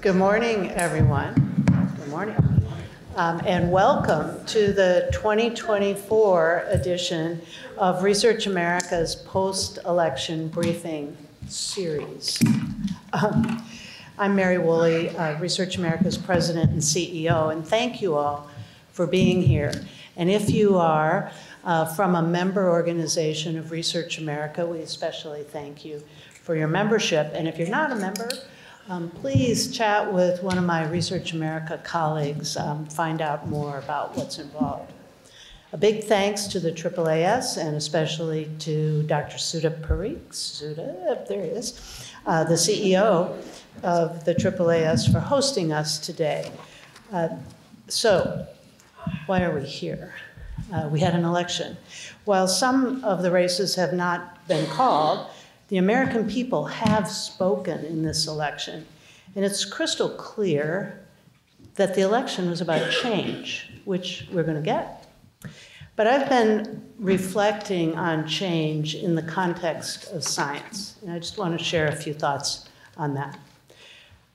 Good morning, everyone. Good morning. And welcome to the 2024 edition of Research America's post-election briefing series. I'm Mary Woolley, Research America's president and CEO, and thank you all for being here. And if you are from a member organization of Research America, we especially thank you for your membership. And if you're not a member, please chat with one of my Research America colleagues, find out more about what's involved. A big thanks to the AAAS and especially to Dr. Sudip Parikh, Sudip, there he is, the CEO of the AAAS for hosting us today. So, why are we here? We had an election. While some of the races have not been called, the American people have spoken in this election, and it's crystal clear that the election was about change, which we're going to get. But I've been reflecting on change in the context of science, and I just want to share a few thoughts on that.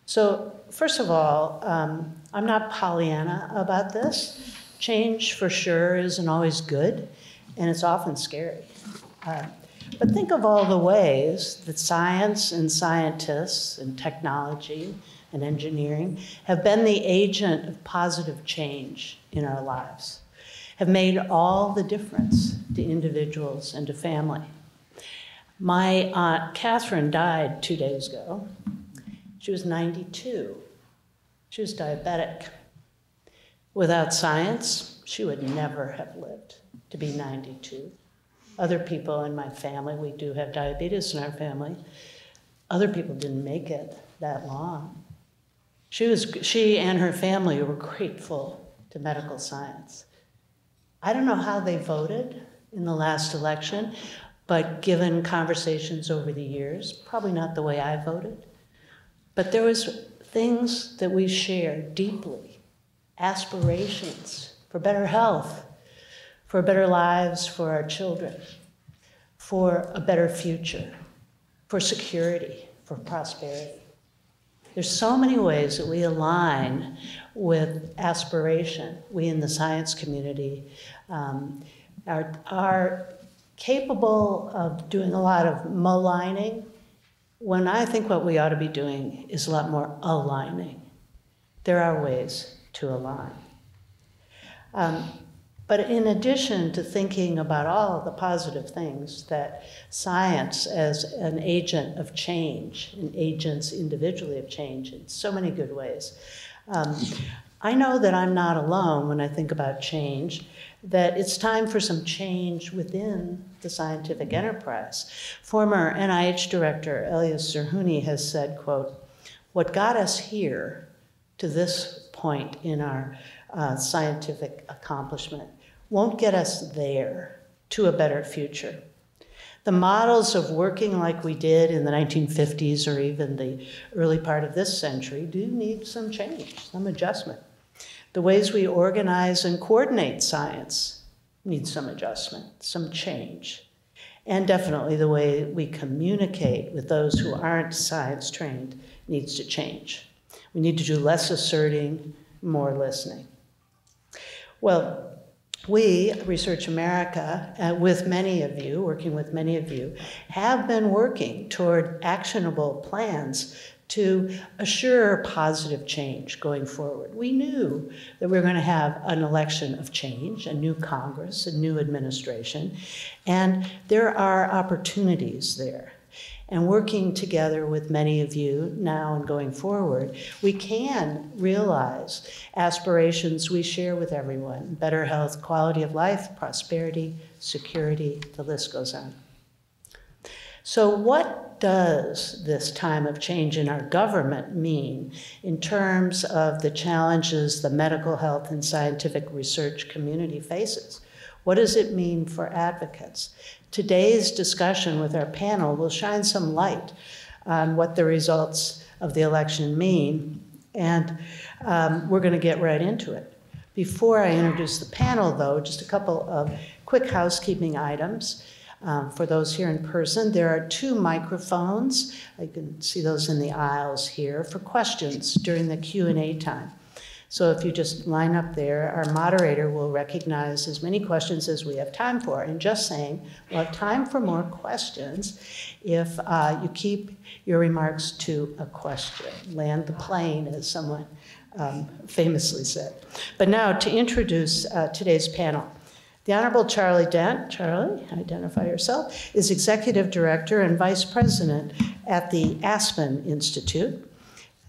So, first of all, I'm not Pollyanna about this. Change, for sure, isn't always good, and it's often scary. But think of all the ways that science and scientists and technology and engineering have been the agent of positive change in our lives, have made all the difference to individuals and to family. My Aunt Catherine died 2 days ago. She was 92. She was diabetic. Without science, she would never have lived to be 92. Other people in my family, we do have diabetes in our family. Other people didn't make it that long. She and her family were grateful to medical science. I don't know how they voted in the last election, but given conversations over the years, probably not the way I voted. But there was things that we shared deeply, aspirations for better health, for better lives for our children, for a better future, for security, for prosperity. There's so many ways that we align with aspiration. We in the science community are capable of doing a lot of maligning, when I think what we ought to be doing is a lot more aligning. There are ways to align. But in addition to thinking about all of the positive things that science as an agent of change, and agents individually of change in so many good ways, I know that I'm not alone when I think about change, that it's time for some change within the scientific enterprise. Former NIH Director Elias Zerhouni has said, quote, "What got us here to this point in our scientific accomplishment won't get us there to a better future. The models of working like we did in the 1950s or even the early part of this century do need some change, some adjustment. The ways we organize and coordinate science need some adjustment, some change. And definitely the way we communicate with those who aren't science trained needs to change. We need to do less asserting, more listening." Well, we, Research America, with many of you, working with many of you, have been working toward actionable plans to assure positive change going forward. We knew that we were going to have an election of change, a new Congress, a new administration, and there are opportunities there. And working together with many of you now and going forward, we can realize aspirations we share with everyone: better health, quality of life, prosperity, security, the list goes on. So what does this time of change in our government mean in terms of the challenges the medical health and scientific research community faces? What does it mean for advocates? Today's discussion with our panel will shine some light on what the results of the election mean, and we're going to get right into it. Before I introduce the panel, though, just a couple of quick housekeeping items. For those here in person, there are 2 microphones. I can see those in the aisles here for questions during the Q&A time. So if you just line up there, our moderator will recognize as many questions as we have time for. And just saying, we'll have time for more questions if you keep your remarks to a question. Land the plane, as someone famously said. But now to introduce today's panel. The Honorable Charlie Dent, Charlie, identify yourself, is Executive Director and Vice President at the Aspen Institute.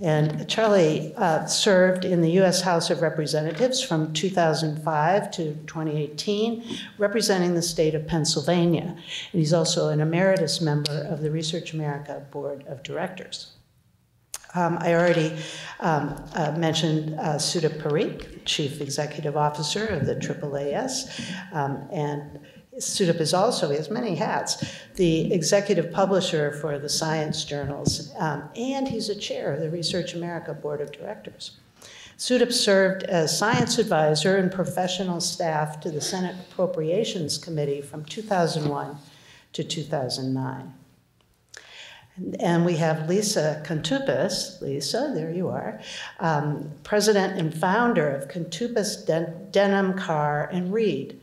And Charlie served in the U.S. House of Representatives from 2005 to 2018, representing the state of Pennsylvania. And he's also an emeritus member of the Research America Board of Directors. I already mentioned Sudip Parikh, Chief Executive Officer of the AAAS, and Sudip is also, he has many hats, the executive publisher for the science journals, and he's a chair of the Research America Board of Directors. Sudip served as science advisor and professional staff to the Senate Appropriations Committee from 2001 to 2009. And we have Lisa Kountoupes, Lisa, there you are, president and founder of Kountoupes Denim, Car, and Reed.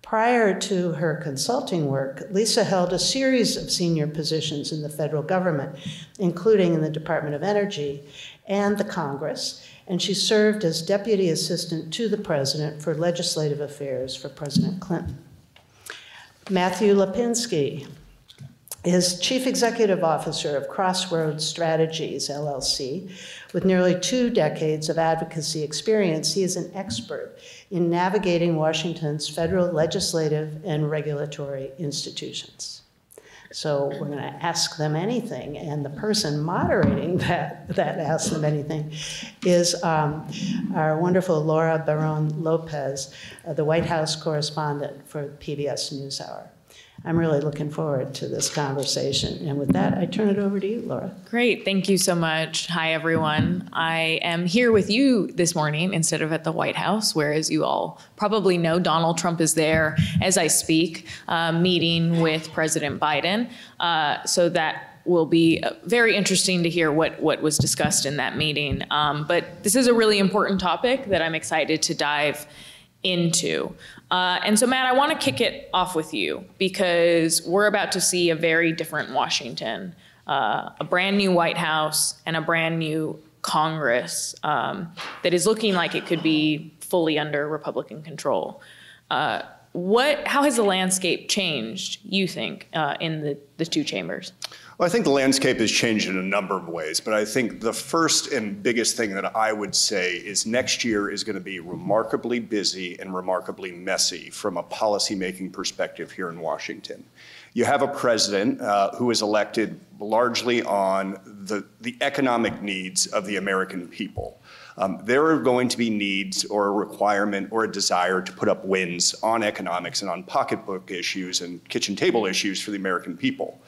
Prior to her consulting work, Lisa held a series of senior positions in the federal government, including in the Department of Energy and the Congress, and she served as deputy assistant to the president for legislative affairs for President Clinton. Mathew Lapinski is Chief Executive Officer of Crossroads Strategies, LLC. With nearly 2 decades of advocacy experience, he is an expert in navigating Washington's federal legislative and regulatory institutions. So we're going to ask them anything, and the person moderating that Ask Them Anything is our wonderful Laura Barron Lopez, the White House correspondent for PBS NewsHour. I'm really looking forward to this conversation. And with that, I turn it over to you, Laura. Great. Thank you so much. Hi, everyone. I am here with you this morning instead of at the White House, where, as you all probably know, Donald Trump is there as I speak, meeting with President Biden. So that will be very interesting to hear what was discussed in that meeting. But this is a really important topic that I'm excited to dive into. And so, Matt, I want to kick it off with you because we're about to see a very different Washington, a brand new White House and a brand new Congress that is looking like it could be fully under Republican control. How has the landscape changed, you think, in the 2 chambers? Well, I think the landscape has changed in a number of ways, but I think the first and biggest thing that I would say is next year is going to be remarkably busy and remarkably messy from a policymaking perspective here in Washington. You have a president who is elected largely on the economic needs of the American people. There are going to be needs or a requirement or a desire to put up wins on economics and on pocketbook issues and kitchen table issues for the American people.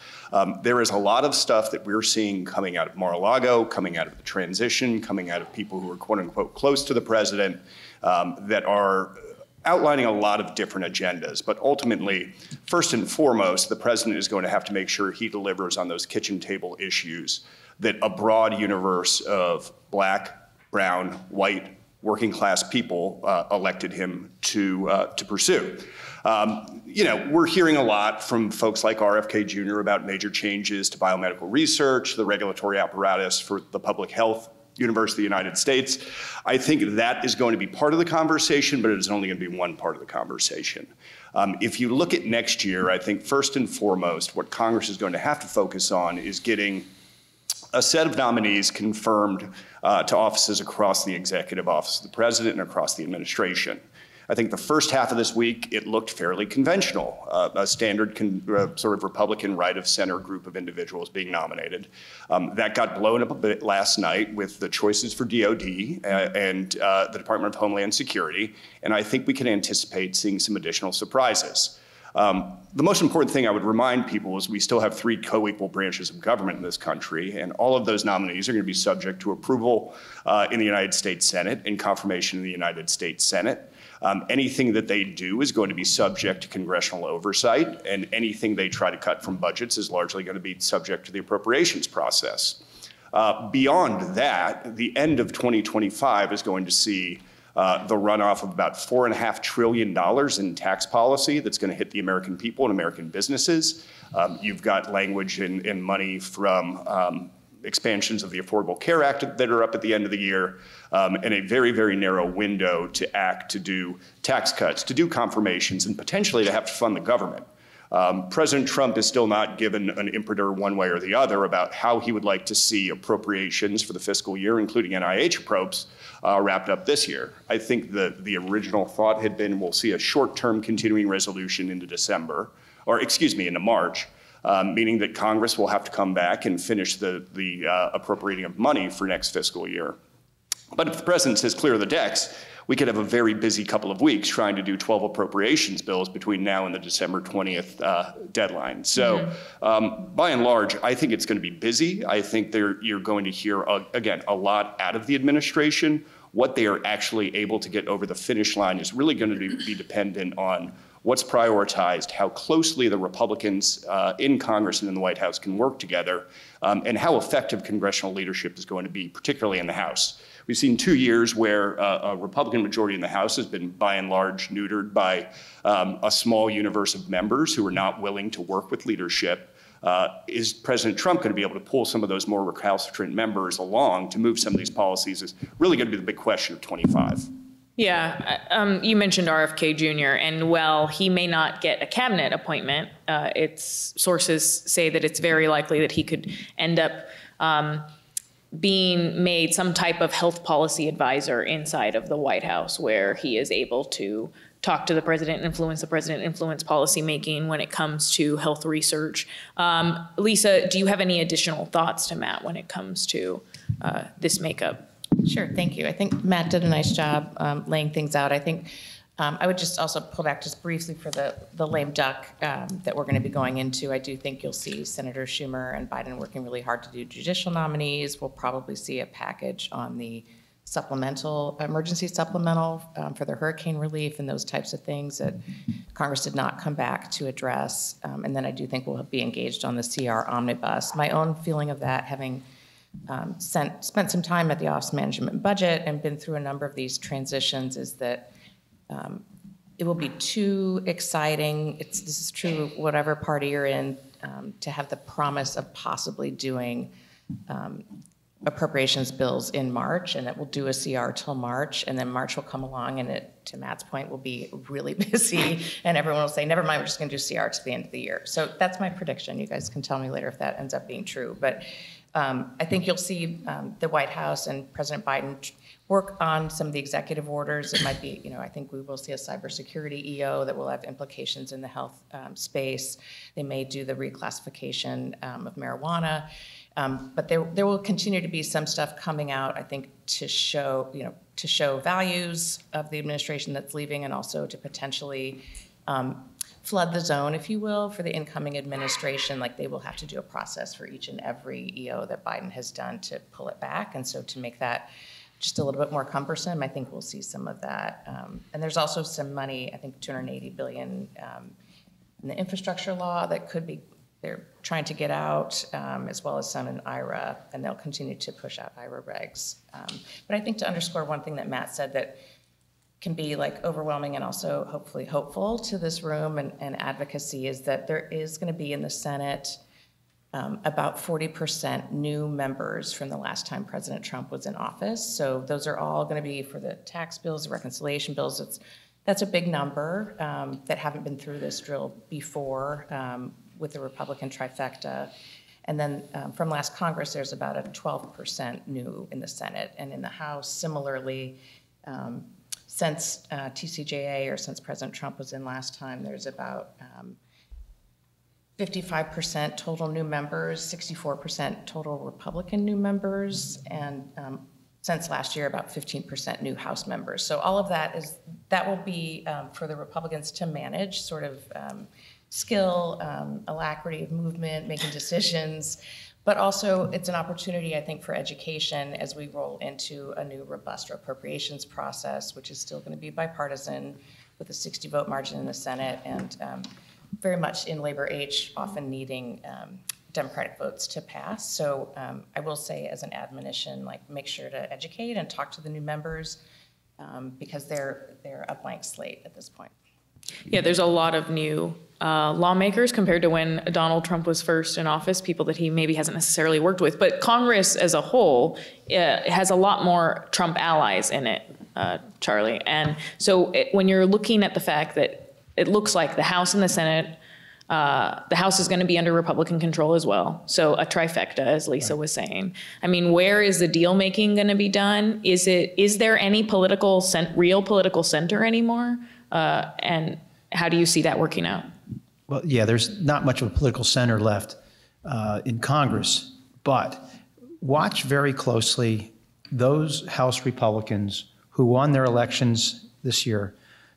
There is a lot of stuff that we're seeing coming out of Mar-a-Lago, coming out of the transition, coming out of people who are quote unquote close to the president that are outlining a lot of different agendas. But ultimately, first and foremost, the president is going to have to make sure he delivers on those kitchen table issues that a broad universe of Black, brown, white, working class people elected him to pursue. We're hearing a lot from folks like RFK Jr. about major changes to biomedical research, the regulatory apparatus for the public health universe of the United States. I think that is going to be part of the conversation, but it is only going to be one part of the conversation. If you look at next year, I think first and foremost, what Congress is going to have to focus on is getting a set of nominees confirmed to offices across the executive office of the president and across the administration. I think the first half of this week, it looked fairly conventional, a standard sort of Republican right-of-center group of individuals being nominated. That got blown up a bit last night with the choices for DOD and the Department of Homeland Security, and I think we can anticipate seeing some additional surprises. The most important thing I would remind people is we still have 3 co-equal branches of government in this country, and all of those nominees are going to be subject to approval in the United States Senate and confirmation in the United States Senate. Anything that they do is going to be subject to congressional oversight, and anything they try to cut from budgets is largely going to be subject to the appropriations process. Beyond that, the end of 2025 is going to see the runoff of about $4.5 trillion in tax policy that's going to hit the American people and American businesses. You've got language and money from expansions of the Affordable Care Act that are up at the end of the year, and a very, very narrow window to act, to do tax cuts, to do confirmations, and potentially to have to fund the government. President Trump is still not given an imprimatur one way or the other about how he would like to see appropriations for the fiscal year, including NIH appropes, wrapped up this year. I think the original thought had been we'll see a short-term continuing resolution into December, or excuse me, into March, meaning that Congress will have to come back and finish the appropriating of money for next fiscal year. But if the president says clear the decks, we could have a very busy couple of weeks trying to do 12 appropriations bills between now and the December 20th deadline. So by and large, I think it's going to be busy. I think you're going to hear, again, a lot out of the administration. What they are actually able to get over the finish line is really going to be dependent on what's prioritized, how closely the Republicans in Congress and in the White House can work together, and how effective congressional leadership is going to be, particularly in the House. We've seen 2 years where a Republican majority in the House has been, by and large, neutered by a small universe of members who are not willing to work with leadership. Is President Trump going to be able to pull some of those more recalcitrant members along to move some of these policies is really going to be the big question of 25. Yeah, you mentioned RFK Jr., and while he may not get a cabinet appointment, sources say that it's very likely that he could end up being made some type of health policy advisor inside of the White House, where he is able to talk to the president, influence policy making when it comes to health research. Lisa, do you have any additional thoughts to Matt when it comes to this makeup? Sure, thank you. I think Matt did a nice job laying things out. I think I would just also pull back just briefly for the lame duck that we're going to be going into. I do think you'll see Senator Schumer and Biden working really hard to do judicial nominees. We'll probably see a package on the emergency supplemental for the hurricane relief and those types of things that Congress did not come back to address. And then I do think we'll be engaged on the CR omnibus. My own feeling of that, having spent some time at the Office of Management and Budget and been through a number of these transitions, is that it will be too exciting. This is true whatever party you're in, to have the promise of possibly doing appropriations bills in March, and that we'll do a CR till March, and then March will come along, and it, to Matt's point, will be really busy, and everyone will say, never mind, we're just going to do CR to the end of the year. So that's my prediction. You guys can tell me later if that ends up being true. But I think you'll see the White House and President Biden work on some of the executive orders. It might be, I think we will see a cybersecurity EO that will have implications in the health space. They may do the reclassification of marijuana. But there will continue to be some stuff coming out, I think, to show values of the administration that's leaving, and also to potentially flood the zone, if you will, for the incoming administration. Like, they will have to do a process for each and every EO that Biden has done to pull it back. And so to make that just a little bit more cumbersome, I think we'll see some of that. And there's also some money, I think $280 billion in the infrastructure law that could be, they're trying to get out, as well as some in IRA, and they'll continue to push out IRA regs. But I think, to underscore one thing that Matt said that can be overwhelming and also hopefully hopeful to this room and advocacy, is that there is going to be in the Senate about 40% new members from the last time President Trump was in office. So those are all going to be for the tax bills, the reconciliation bills. That's a big number that haven't been through this drill before, with the Republican trifecta. And then from last Congress, there's about a 12% new in the Senate. And in the House, similarly, since TCJA, or since President Trump was in last time, there's about 55% total new members, 64% total Republican new members, and since last year, about 15% new House members. So all of that will be for the Republicans to manage, sort of skill, alacrity of movement, making decisions. But also, it's an opportunity, I think, for education as we roll into a new robust appropriations process, which is still going to be bipartisan with a 60-vote margin in the Senate, and very much in labor age, often needing Democratic votes to pass. So I will say, as an admonition, like, make sure to educate and talk to the new members because they're a blank slate at this point. Yeah, there's a lot of new lawmakers compared to when Donald Trump was first in office, people that he maybe hasn't necessarily worked with. But Congress as a whole has a lot more Trump allies in it, Charlie. And so when you're looking at the fact that it looks like the House and the Senate, the House is going to be under Republican control as well. So a trifecta, as Lisa was saying. I mean, where is the deal making going to be done? Is there any real political center anymore? And how do you see that working out? Well, yeah, there's not much of a political center left in Congress, but watch very closely those House Republicans who won their elections this year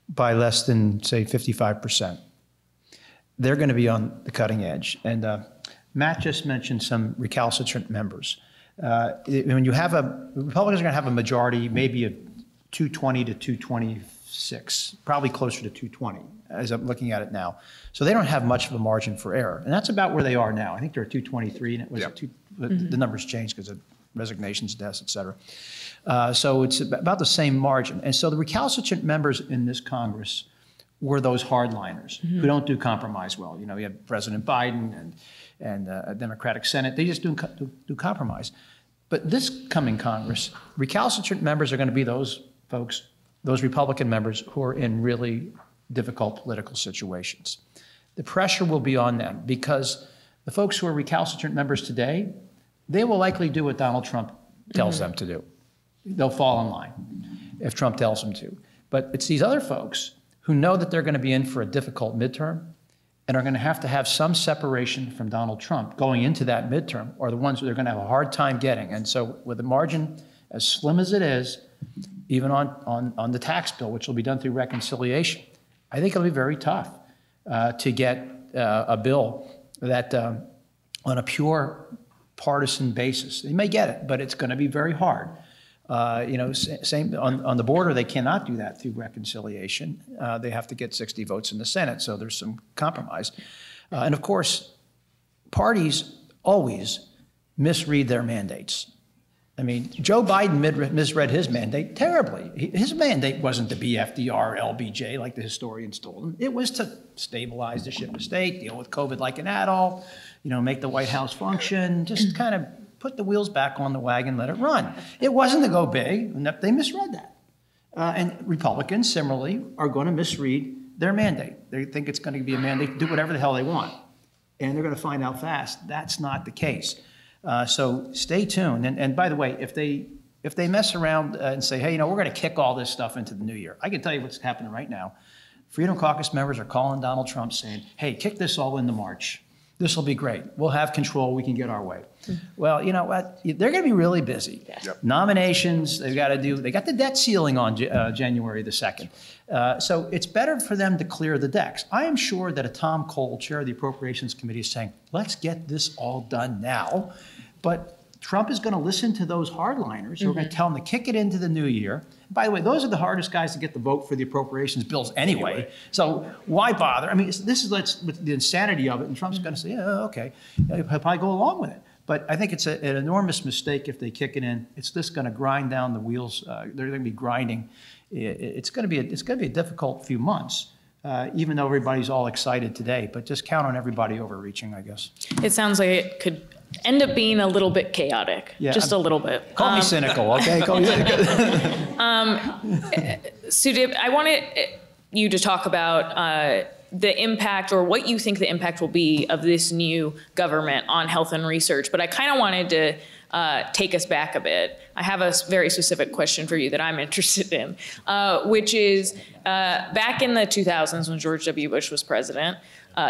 by less than, say, 55%. They're going to be on the cutting edge. And Matt just mentioned some recalcitrant members. When you have Republicans are going to have a majority, maybe of 220 to 226, probably closer to 220, as I'm looking at it now. So they don't have much of a margin for error. And that's about where they are now. I think they're at 223, and it was the numbers changed because of resignations, deaths, et cetera. So it's about the same margin. And so the recalcitrant members in this Congress were those hardliners who don't do compromise well. You know, you have President Biden and a Democratic Senate. They just do compromise. But this coming Congress, recalcitrant members are going to be those folks, those Republican members who are in really difficult political situations. The pressure will be on them because the folks who are recalcitrant members today, they will likely do what Donald Trump tells them to do. They'll fall in line if Trump tells them to. But it's these other folks who know that they're going to be in for a difficult midterm and are going to have some separation from Donald Trump going into that midterm, are the ones who they're going to have a hard time getting. And so with a margin as slim as it is, even on the tax bill, which will be done through reconciliation, I think it'll be very tough to get a bill that on a pure partisan basis. They may get it, but it's going to be very hard. Same on the border, they cannot do that through reconciliation. They have to get 60 votes in the Senate, so there's some compromise. And of course, parties always misread their mandates. I mean, Joe Biden misread his mandate terribly. His mandate wasn't to be FDR, LBJ, like the historians told him. It was to stabilize the ship of state, deal with COVID like an adult, make the White House function, just kind of put the wheels back on the wagon, let it run. It wasn't to go big, and they misread that. And Republicans, similarly, are going to misread their mandate. They think it's going to be a mandate to do whatever the hell they want. And they're going to find out fast that's not the case. So stay tuned. And by the way, if they mess around and say, hey, we're going to kick all this stuff into the new year, I can tell you what's happening right now. Freedom Caucus members are calling Donald Trump saying, hey, kick this all into March. This will be great. We'll have control. We can get our way. Well, you know what? They're going to be really busy. Yep. Nominations, they got the debt ceiling on January the 2nd. So it's better for them to clear the decks. I am sure that a Tom Cole, chair of the Appropriations Committee, is saying, let's get this all done now. But Trump is going to listen to those hardliners who are going to tell him to kick it into the new year. By the way, those are the hardest guys to get the vote for the appropriations bills anyway. So why bother? I mean, this is the insanity of it. And Trump's going to say, yeah, okay, he'll probably go along with it. But I think it's an enormous mistake if they kick it in. It's just going to grind down the wheels. They're going to be grinding. It's going to be a difficult few months, even though everybody's all excited today. But just count on everybody overreaching, I guess. It sounds like it could end up being a little bit chaotic, just a little bit. Call me cynical, okay? Call me cynical. Sudip, I wanted you to talk about the impact, or what you think the impact will be of this new government on health and research. But I kind of wanted to take us back a bit. I have a very specific question for you that I'm interested in, which is back in the 2000s when George W. Bush was president,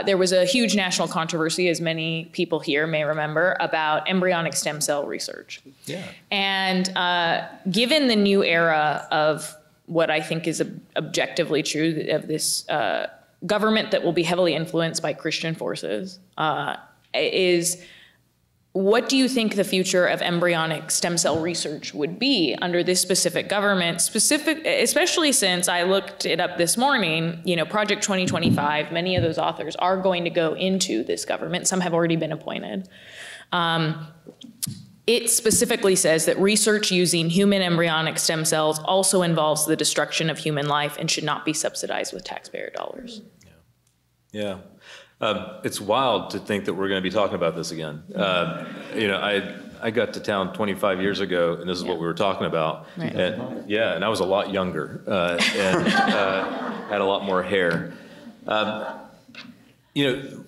there was a huge national controversy, as many people here may remember, about embryonic stem cell research. Yeah. And given the new era of what I think is objectively true of this government that will be heavily influenced by Christian forces, is what do you think the future of embryonic stem cell research would be under this specific government, especially since I looked it up this morning, Project 2025, many of those authors are going to go into this government. Some have already been appointed. It specifically says that research using human embryonic stem cells also involves the destruction of human life and should not be subsidized with taxpayer dollars. Yeah. It's wild to think that we're going to be talking about this again. I got to town 25 years ago, and this is what we were talking about. Right. And I was a lot younger and had a lot more hair.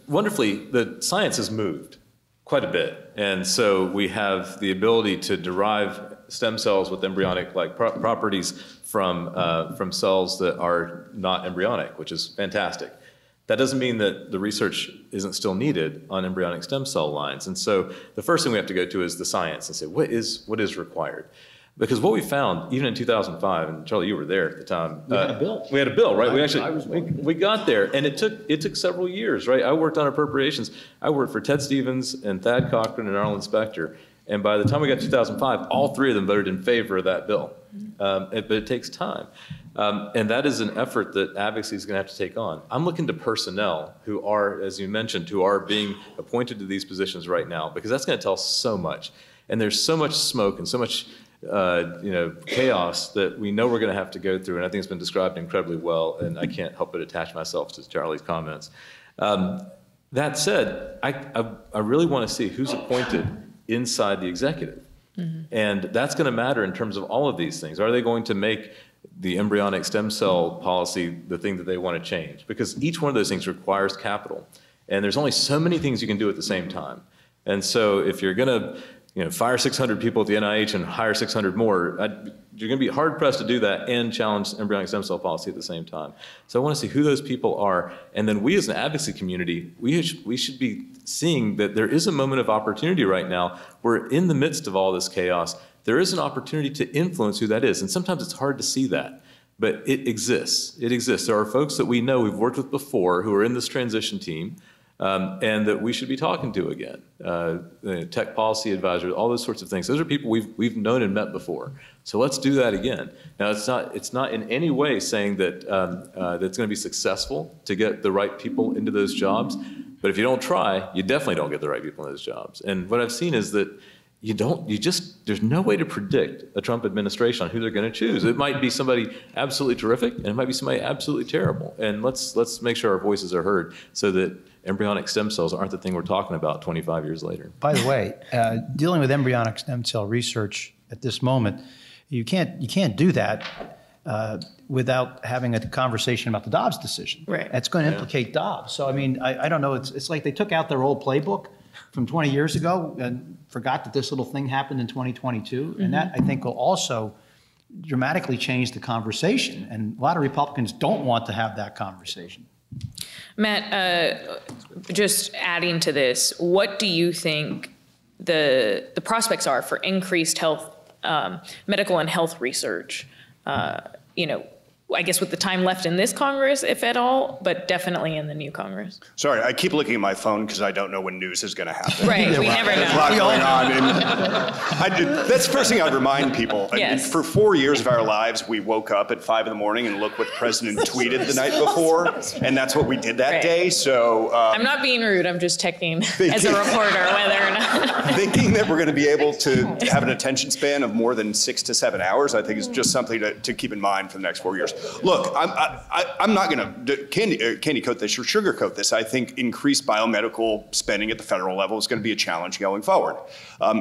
Wonderfully, the science has moved quite a bit, and so we have the ability to derive stem cells with embryonic-like properties from cells that are not embryonic, which is fantastic. That doesn't mean that the research isn't still needed on embryonic stem cell lines. And so the first thing we have to go to is the science and say, what is required? Because what we found, even in 2005, and Charlie, you were there at the time. We had a bill. We had a bill, right? We got there, and it took several years, right? I worked on appropriations. I worked for Ted Stevens and Thad Cochran and Arlen Specter. And by the time we got to 2005, all three of them voted in favor of that bill. But it takes time. And that is an effort that advocacy is going to have to take on. I'm looking to personnel who are, as you mentioned, who are being appointed to these positions right now, because that's going to tell so much. And there's so much smoke and so much chaos that we know we're going to have to go through. And I think it's been described incredibly well, and I can't help but attach myself to Charlie's comments. That said, I really want to see who's appointed inside the executive. Mm-hmm. And that's going to matter in terms of all of these things. Are they going to make the embryonic stem cell policy the thing that they want to change? Because each one of those things requires capital. And there's only so many things you can do at the same time. And so if you're going to fire 600 people at the NIH and hire 600 more, you're going to be hard-pressed to do that and challenge embryonic stem cell policy at the same time. So I want to see who those people are. And then we as an advocacy community, we should be seeing that there is a moment of opportunity right now. We're in the midst of all this chaos. There is an opportunity to influence who that is. And sometimes it's hard to see that, but it exists. It exists. There are folks that we know we've worked with before who are in this transition team, and that we should be talking to again. Tech policy advisors, all those sorts of things. Those are people we've known and met before. So let's do that again. Now, it's not in any way saying that that's going to be successful to get the right people into those jobs. But if you don't try, you definitely don't get the right people in those jobs. And what I've seen is that there's no way to predict a Trump administration on who they're going to choose. It might be somebody absolutely terrific, and it might be somebody absolutely terrible. And let's make sure our voices are heard so that embryonic stem cells aren't the thing we're talking about 25 years later. By the way, dealing with embryonic stem cell research at this moment, you can't do that without having a conversation about the Dobbs decision. Right. That's going to implicate Dobbs. So I mean, I don't know. It's like they took out their old playbook from 20 years ago and forgot that this little thing happened in 2022, mm-hmm. and that I think will also dramatically change the conversation. And a lot of Republicans don't want to have that conversation. Matt, just adding to this, what do you think the prospects are for increased health, medical and health research? I guess with the time left in this Congress, if at all, but definitely in the new Congress. Sorry, I keep looking at my phone because I don't know when news is going to happen. Right, we never know. There's a lot going on. And that's the first thing I'd remind people. Yes. For 4 years of our lives, we woke up at 5 in the morning and looked what the president tweeted the night before, and that's what we did that day. So I'm not being rude. I'm just checking as a reporter whether or not. Thinking that we're going to be able to have an attention span of more than 6 to 7 hours, I think is just something to keep in mind for the next 4 years. Look, I'm not going to candy coat this or sugarcoat this. I think increased biomedical spending at the federal level is going to be a challenge going forward.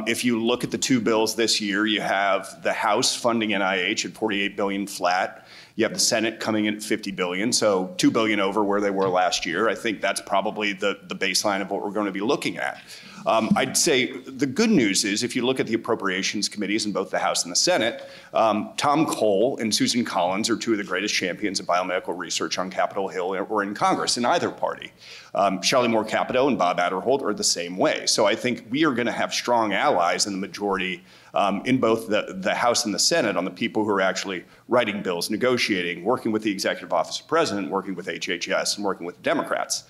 If you look at the two bills this year, you have the House funding NIH at $48 billion flat. You have the Senate coming in at $50 billion, so $2 billion over where they were last year. I think that's probably the baseline of what we're going to be looking at. I'd say the good news is if you look at the appropriations committees in both the House and the Senate, Tom Cole and Susan Collins are two of the greatest champions of biomedical research on Capitol Hill or in Congress in either party. Shelley Moore Capito and Bob Adderholt are the same way. So I think we are going to have strong allies in the majority in both the House and the Senate on the people who are actually writing bills, negotiating, working with the Executive Office of President, working with HHS, and working with Democrats.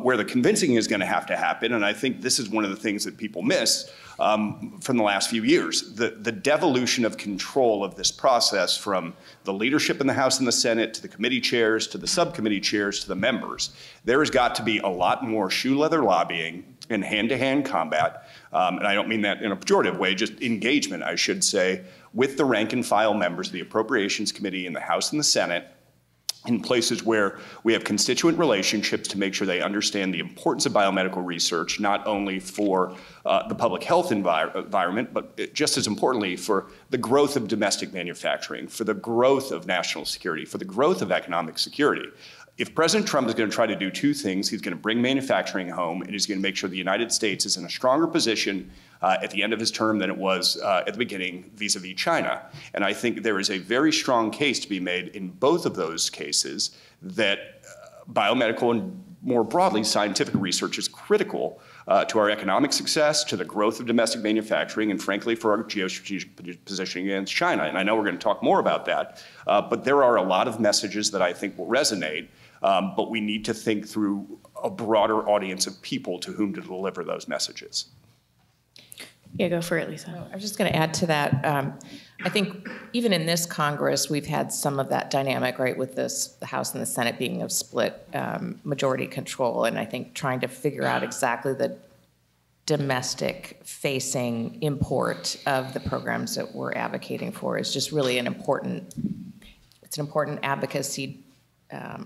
Where the convincing is going to have to happen, and I think this is one of the things that people miss from the last few years, the devolution of control of this process from the leadership in the House and the Senate to the committee chairs, to the subcommittee chairs, to the members. There has got to be a lot more shoe leather lobbying and hand-to-hand combat, and I don't mean that in a pejorative way, just engagement, I should say, with the rank and file members of the Appropriations Committee in the House and the Senate in places where we have constituent relationships to make sure they understand the importance of biomedical research, not only for the public health environment, but just as importantly for the growth of domestic manufacturing, for the growth of national security, for the growth of economic security. If President Trump is going to try to do two things, he's going to bring manufacturing home, and he's going to make sure the United States is in a stronger position at the end of his term than it was at the beginning vis-a-vis China. And I think there is a very strong case to be made in both of those cases that biomedical and more broadly scientific research is critical to our economic success, to the growth of domestic manufacturing, and frankly for our geostrategic positioning against China. And I know we're going to talk more about that, but there are a lot of messages that I think will resonate, but we need to think through a broader audience of people to whom to deliver those messages. Yeah, go for it, Lisa. I was just going to add to that. I think even in this Congress, we've had some of that dynamic, right, with the House and the Senate being of split majority control, and I think trying to figure out exactly the domestic-facing import of the programs that we're advocating for is just really an important advocacy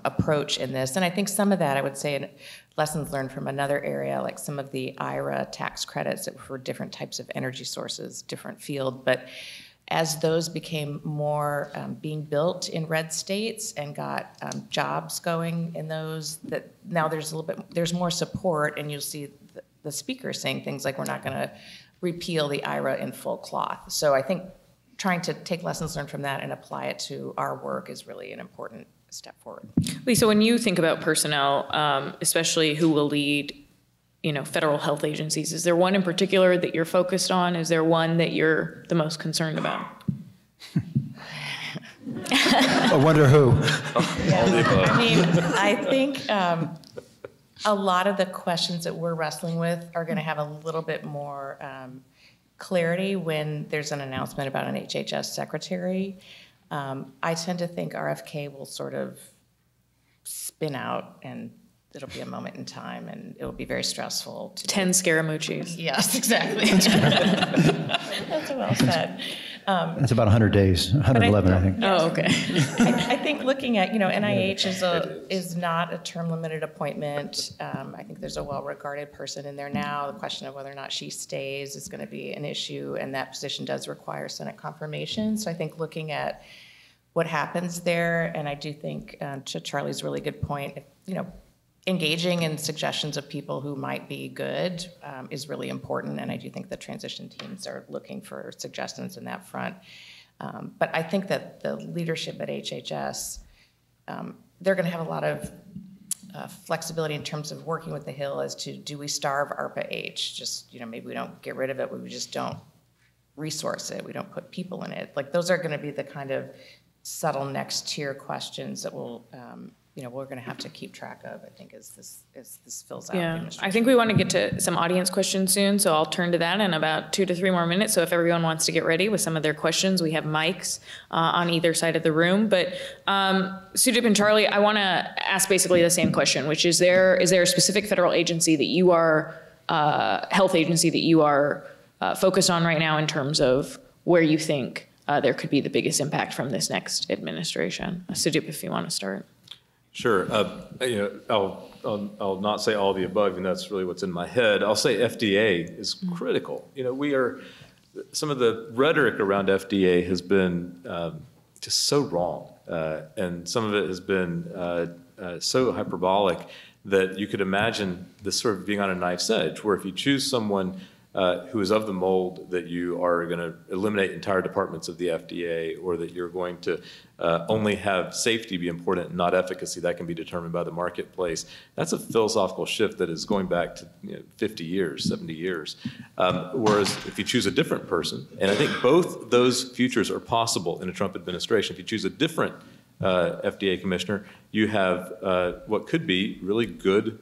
approach in this. And I think some of that, I would say, lessons learned from another area, like some of the IRA tax credits that were for different types of energy sources, different field. But as those became more being built in red states and got jobs going in those, that now there's more support, and you'll see the speaker saying things like, we're not going to repeal the IRA in full cloth. So I think trying to take lessons learned from that and apply it to our work is really an important step forward. Lisa, when you think about personnel, especially who will lead, federal health agencies, is there one in particular that you're focused on? Is there one that you're the most concerned about? I wonder who. I mean, I think a lot of the questions that we're wrestling with are going to have a little bit more clarity when there's an announcement about an HHS secretary. I tend to think RFK will sort of spin out, and it'll be a moment in time, and it'll be very stressful. 10 Scaramucci's. Yes, exactly. That's well said. That's about 100 days, 111, I think. Oh, okay. I think looking at, NIH is not a term-limited appointment. I think there's a well-regarded person in there now. The question of whether or not she stays is going to be an issue, and that position does require Senate confirmation. So I think looking at what happens there, and I do think, to Charlie's really good point, engaging in suggestions of people who might be good is really important, and I do think the transition teams are looking for suggestions in that front. But I think that the leadership at HHS, they're going to have a lot of flexibility in terms of working with the Hill as to, do we starve ARPA-H? Just, maybe we don't get rid of it, we just don't resource it, we don't put people in it. Like, those are going to be the kind of subtle next tier questions that will we're going to have to keep track of, I think, as this fills out. Yeah, I think we want to get to some audience questions soon, so I'll turn to that in about 2 to 3 more minutes. So if everyone wants to get ready with some of their questions, we have mics on either side of the room. But Sudip and Charlie, I want to ask basically the same question, which is there a specific federal agency that you are, health agency that you are focused on right now in terms of where you think there could be the biggest impact from this next administration? Sudip, if you want to start. Sure. I'll not say all the above, and that's really what's in my head. I'll say FDA is critical. Some of the rhetoric around FDA has been just so wrong, and some of it has been so hyperbolic that you could imagine this sort of being on a knife's edge, where if you choose someone who is of the mold that you are going to eliminate entire departments of the FDA, or that you're going to only have safety be important, not efficacy, that can be determined by the marketplace. That's a philosophical shift that is going back to 50 years, 70 years. Whereas if you choose a different person, and I think both those futures are possible in a Trump administration. If you choose a different FDA commissioner, you have what could be really good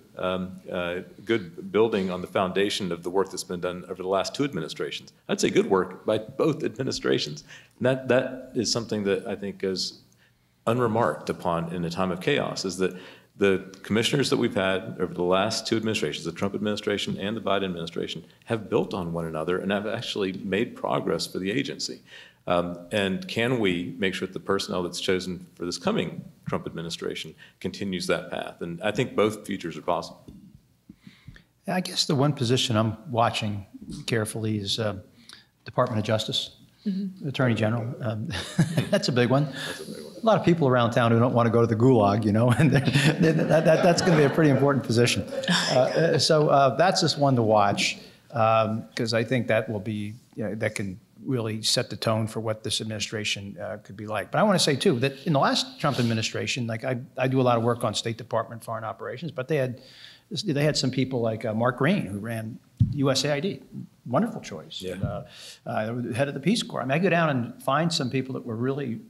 building on the foundation of the work that's been done over the last 2 administrations. I'd say good work by both administrations. And that is something that I think is unremarked upon in a time of chaos, is that the commissioners that we've had over the last 2 administrations, the Trump administration and the Biden administration, have built on one another and have actually made progress for the agency. And can we make sure that the personnel that's chosen for this coming Trump administration continues that path? And I think both futures are possible. I guess the one position I'm watching carefully is Department of Justice, Attorney General. That's a big one. A lot of people around town who don't want to go to the gulag, and that's going to be a pretty important position. So that's just one to watch, because I think that will be, that can really set the tone for what this administration could be like. But I want to say, too, that in the last Trump administration, like I do a lot of work on State Department foreign operations, but they had some people like Mark Green, who ran USAID. Wonderful choice. Yeah. And, head of the Peace Corps. I mean, I go down and find some people that were really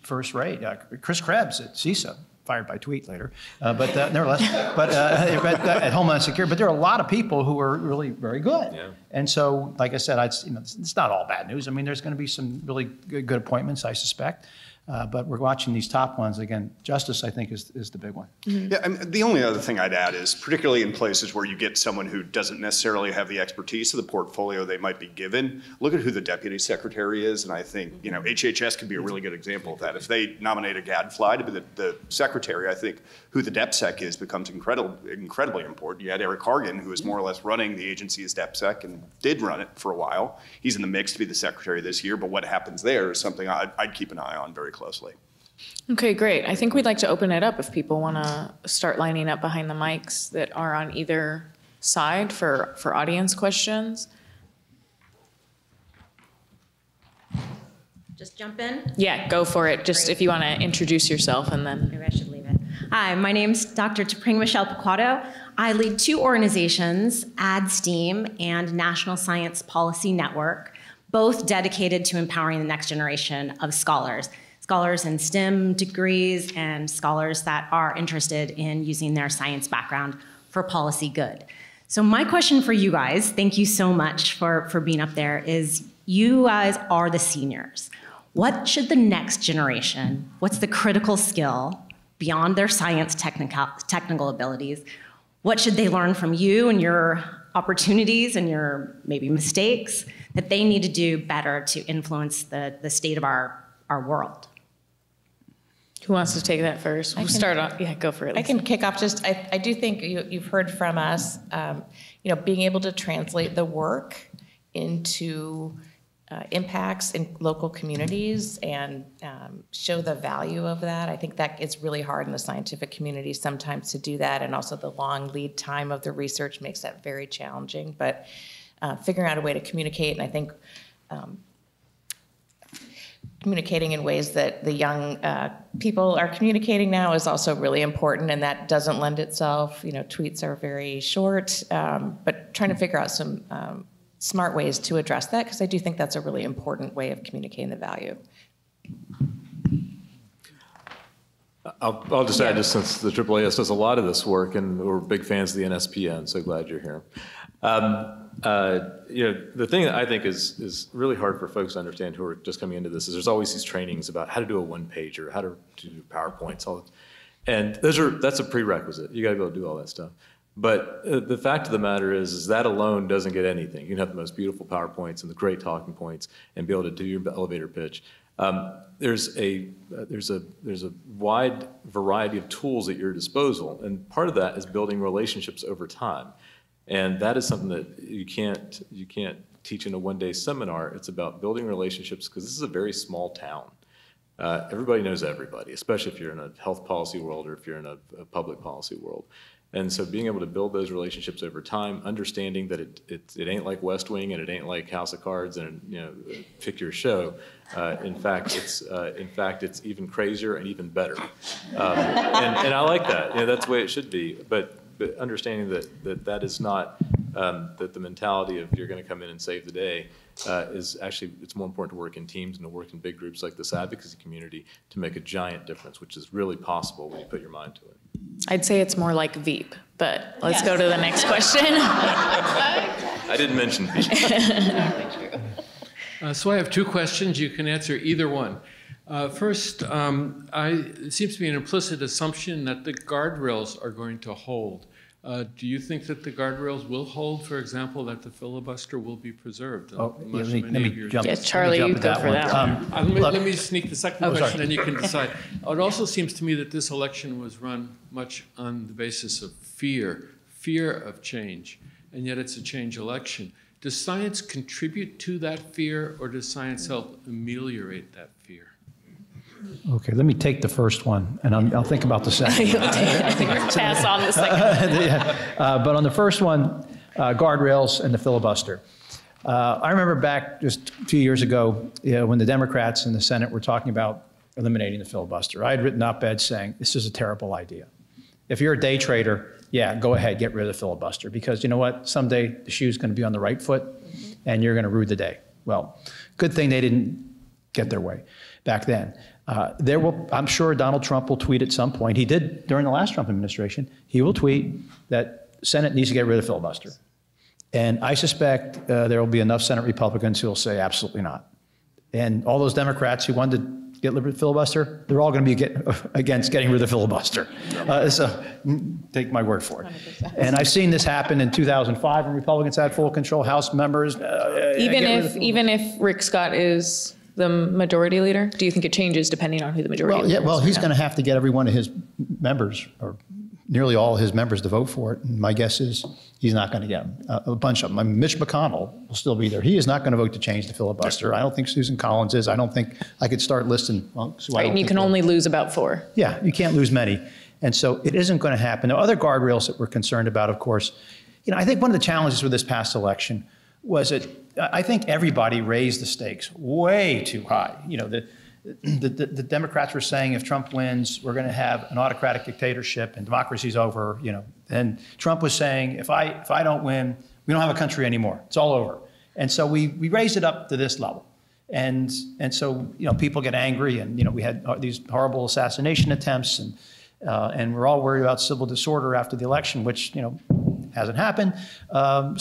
first rate. Chris Krebs at CISA, fired by tweet later, but nevertheless, but at Homeland Security. But there are a lot of people who are really very good. Yeah. And so, like I said, it's not all bad news. I mean, there's going to be some really good appointments, I suspect. But we're watching these top ones. Again, justice, I think, is the big one. Mm-hmm. Yeah, I mean, the only other thing I'd add is, particularly in places where you get someone who doesn't necessarily have the expertise of the portfolio they might be given, look at who the deputy secretary is. And I think, HHS could be a really good example of that. If they nominate a gadfly to be the secretary, I think who the DepSec is becomes incredibly important. You had Eric Hargan, who is more or less running the agency as DepSec and did run it for a while. He's in the mix to be the secretary this year, but what happens there is something I'd keep an eye on very closely. Okay, great. I think we'd like to open it up if people want to start lining up behind the mics that are on either side for audience questions. Just jump in? Yeah, go for it. Just Great. if you want to introduce yourself and then. Maybe I should leave it. Hi, my name's Dr. Tapring Michelle Piquato. I lead 2 organizations, AdSteam and National Science Policy Network, both dedicated to empowering the next generation of scholars in STEM degrees and scholars that are interested in using their science background for policy good. So my question for you guys, thank you so much for being up there, is you guys are the seniors. What should the next generation, what's the critical skill beyond their science technical abilities? What should they learn from you and your opportunities and your maybe mistakes that they need to do better to influence the state of our world? Who wants to take that first? We'll start off. Yeah, go for it, Lisa. I can kick off. I do think you've heard from us, being able to translate the work into impacts in local communities and show the value of that. I think that it's really hard in the scientific community sometimes to do that, and also the long lead time of the research makes that very challenging. But figuring out a way to communicate, and I think communicating in ways that the young people are communicating now is also really important, and that doesn't lend itself. Tweets are very short, but trying to figure out some smart ways to address that, because I do think that's a really important way of communicating the value. I'll just add, just since the AAAS does a lot of this work, and we're big fans of the NSPN, so glad you're here. The thing that I think is really hard for folks to understand who are just coming into this is there's always these trainings about how to do a one-pager, how to do PowerPoints, and that's a prerequisite. You got to be able to do all that stuff. But the fact of the matter is that alone doesn't get anything. You can have the most beautiful PowerPoints and the great talking points and be able to do your elevator pitch. There's a wide variety of tools at your disposal, and part of that is building relationships over time. And that is something that you can't teach in a one-day seminar. It's about building relationships, because this is a very small town. Everybody knows everybody, especially if you're in a health policy world or if you're in a public policy world. And so being able to build those relationships over time, understanding that it ain't like West Wing and it ain't like House of Cards and, you know, pick your show. In fact, it's even crazier and even better. And I like that. You know, that's the way it should be. But understanding that is not, that the mentality of you're going to come in and save the day is actually, it's more important to work in teams and to work in big groups like this advocacy community to make a giant difference, which is really possible when you put your mind to it. I'd say it's more like Veep, but let's go to the next question. I didn't mention Veep. So I have two questions. You can answer either one. First, it seems to be an implicit assumption that the guardrails are going to hold. Do you think that the guardrails will hold, for example, that the filibuster will be preserved? Let me jump. Yes, Charlie, you go for that one. Let me sneak the second question, then you can decide. It also seems to me that this election was run much on the basis of fear of change, and yet it's a change election. Does science contribute to that fear, or does science help ameliorate that fear? Okay, let me take the first one, and I'll think about the second. Pass on the second. But on the first one, guardrails and the filibuster. I remember back just a few years ago, when the Democrats in the Senate were talking about eliminating the filibuster. I had written op-eds saying, this is a terrible idea. If you're a day trader, yeah, go ahead, get rid of the filibuster, because you know what? Someday the shoe's going to be on the right foot, and you're going to rue the day. Well, good thing they didn't get their way back then. I'm sure Donald Trump will tweet at some point. He did during the last Trump administration. He will tweet that Senate needs to get rid of filibuster. And I suspect there will be enough Senate Republicans who will say absolutely not. And all those Democrats who wanted to get rid of filibuster, they're all going to be against getting rid of the filibuster. So take my word for it. 100%. And I've seen this happen in 2005 when Republicans had full control, House members. Even if Rick Scott is the majority leader? Do you think it changes depending on who the majority leader is? Well, he's going to have to get every one of his members, or nearly all his members, to vote for it. And my guess is he's not going to get a bunch of them. I mean, Mitch McConnell will still be there. He is not going to vote to change the filibuster. I don't think Susan Collins is. I don't think I could start listing. Right, and you can only lose about 4. Yeah, you can't lose many. And so it isn't going to happen. There are other guardrails that we're concerned about, of course. You know, I think one of the challenges with this past election was that I think everybody raised the stakes way too high. You know, the Democrats were saying if Trump wins, we're going to have an autocratic dictatorship and democracy's over. You know, and Trump was saying if I don't win, we don't have a country anymore. It's all over. And so we raised it up to this level. And so, you know, people get angry, and, you know, we had these horrible assassination attempts, and we're all worried about civil disorder after the election, which, you know, hasn't happened.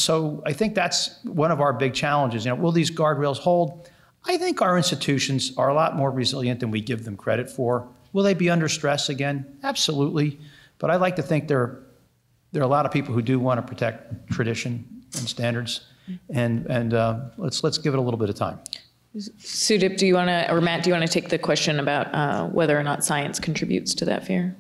So I think that's one of our big challenges. You know, will these guardrails hold? I think our institutions are a lot more resilient than we give them credit for. Will they be under stress again? Absolutely. But I like to think there are a lot of people who do want to protect tradition and standards. And let's give it a little bit of time. Sudip, do you want to, or Matt, do you want to take the question about whether or not science contributes to that fear?